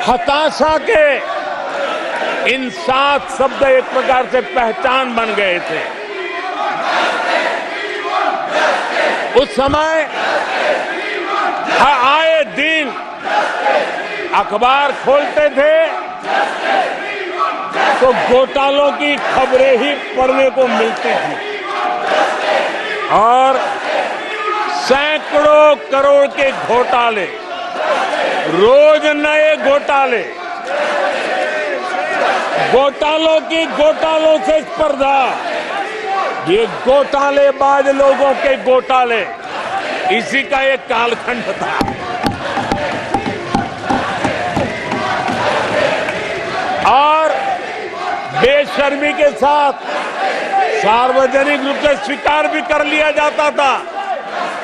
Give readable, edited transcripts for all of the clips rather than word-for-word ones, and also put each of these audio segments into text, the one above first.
हताशा के इन 7 शब्द एक प्रकार से पहचान बन गए थे। उस समय आए दिन अखबार खोलते थे तो घोटालों की खबरें ही पढ़ने को मिलती थी और सैकड़ों करोड़ के घोटाले, रोज नए घोटाले, घोटालों से स्पर्धा, ये घोटालेबाज लोगों के घोटाले, इसी का एक कालखंड था। और बेशर्मी के साथ सार्वजनिक रूप से स्वीकार भी कर लिया जाता था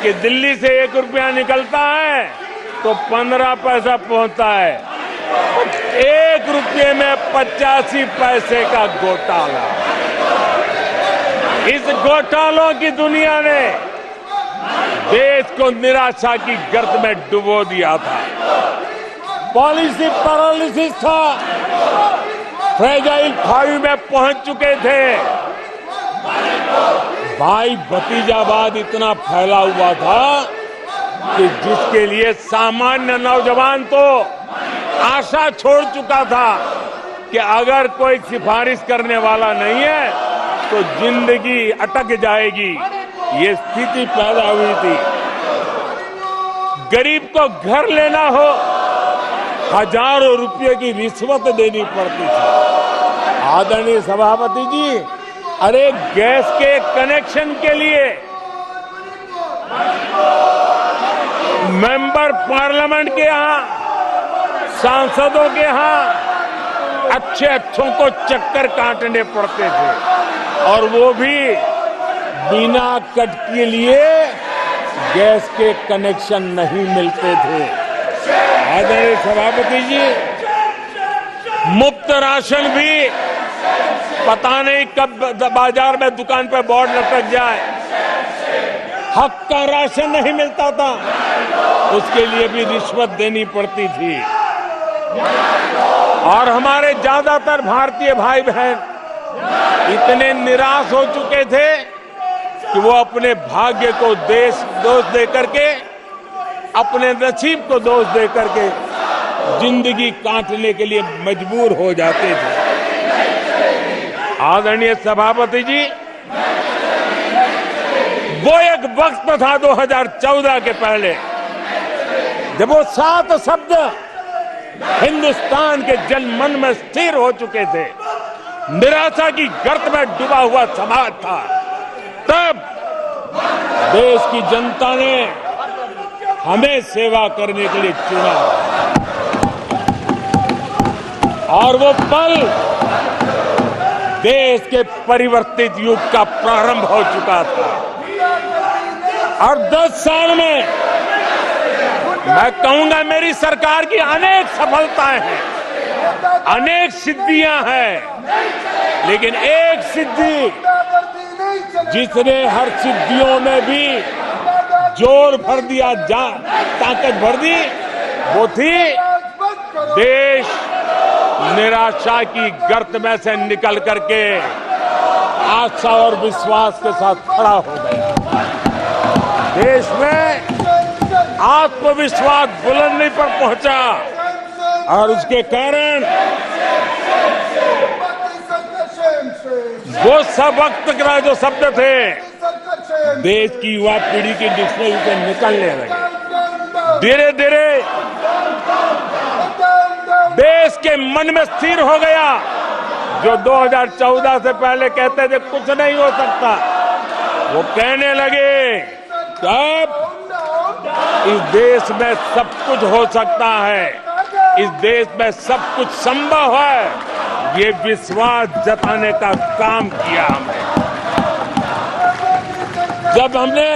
कि दिल्ली से 1 रुपया निकलता है तो 15 पैसा पहुंचता है। 1 रुपये में 85 पैसे का घोटाला। इस घोटालों की दुनिया ने देश को निराशा की गर्त में डुबो दिया था। पॉलिसी पैरालिसिस था, फ्रेजाइल 5 में पहुंच चुके थे। भाई भतीजावाद इतना फैला हुआ था कि जिसके लिए सामान्य नौजवान तो आशा छोड़ चुका था कि अगर कोई सिफारिश करने वाला नहीं है तो जिंदगी अटक जाएगी। ये स्थिति पैदा हुई थी। गरीब को घर लेना हो, हजारों रुपये की रिश्वत देनी पड़ती थी। आदरणीय सभापति जी, अरे गैस के कनेक्शन के लिए मेंबर पार्लियामेंट के यहाँ, सांसदों के यहाँ अच्छों को चक्कर काटने पड़ते थे और वो भी बिना कट के लिए गैस के कनेक्शन नहीं मिलते थे। आदरणीय सभापति जी, मुफ्त राशन भी पता नहीं कब बाजार में दुकान पर बोर्ड लटक जाए, हक का राशन नहीं मिलता था, उसके लिए भी रिश्वत देनी पड़ती थी। और हमारे ज्यादातर भारतीय भाई बहन इतने निराश हो चुके थे कि वो अपने भाग्य को दोष दे करके, अपने नसीब को दोष दे करके जिंदगी काटने के लिए मजबूर हो जाते थे। आदरणीय सभापति जी, वो एक वक्त था 2014 के पहले जब वो 7 शब्द हिंदुस्तान के जनमन में स्थिर हो चुके थे। निराशा की गर्त में डूबा हुआ समाज था। तब देश की जनता ने हमें सेवा करने के लिए चुना और वो पल देश के परिवर्तित युग का प्रारंभ हो चुका था। और 10 साल में मैं कहूंगा मेरी सरकार की अनेक सफलताएं हैं, अनेक सिद्धियां हैं, लेकिन एक सिद्धि जिसने हर सिद्धियों में भी जोर भर दिया, ताकत भर दी, वो थी देश निराशा की गर्त में से निकल करके आशा और विश्वास के साथ खड़ा हो गया। देश में आत्मविश्वास बुलंदी पर पहुंचा और उसके कारण वो सब वक्त का जो शब्द थे देश की युवा पीढ़ी की डिक्शनरी से निकलने लगे। धीरे धीरे देश के मन में स्थिर हो गया। जो 2014 से पहले कहते थे कुछ नहीं हो सकता, वो कहने लगे अब इस देश में सब कुछ हो सकता है, इस देश में सब कुछ संभव है। ये विश्वास जताने का काम किया हमने। जब हमने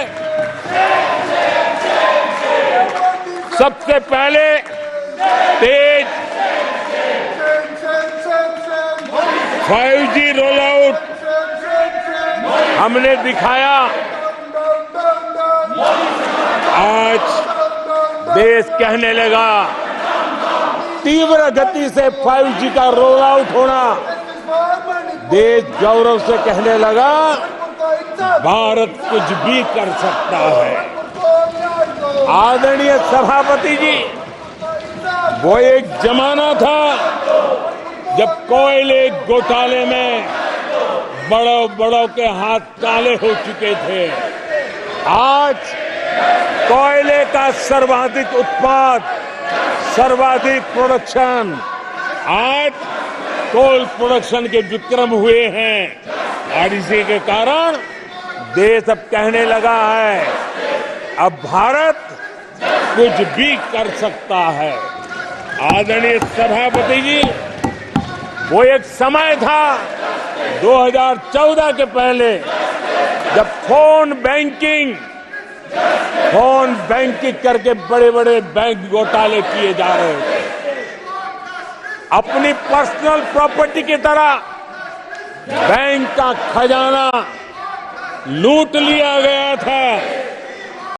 सबसे पहले तेज 5G रोल आउट हमने दिखाया, आज देश कहने लगा तीव्र गति से 5G का रोल आउट होना, देश गौरव से कहने लगा भारत कुछ भी कर सकता है। आदरणीय सभापति जी, वो एक जमाना था जब कोयले घोटाले में बड़ों बड़ों के हाथ काले हो चुके थे। आज कोयले का सर्वाधिक उत्पाद, सर्वाधिक प्रोडक्शन, आज कोल प्रोडक्शन के विक्रम हुए हैं और इसी के कारण देश अब कहने लगा है अब भारत कुछ भी कर सकता है। आदरणीय सभापति जी, वो एक समय था 2014 के पहले जब फोन बैंकिंग करके बड़े बड़े बैंक घोटाले किए जा रहे थे। अपनी पर्सनल प्रॉपर्टी की तरह बैंक का खजाना लूट लिया गया था।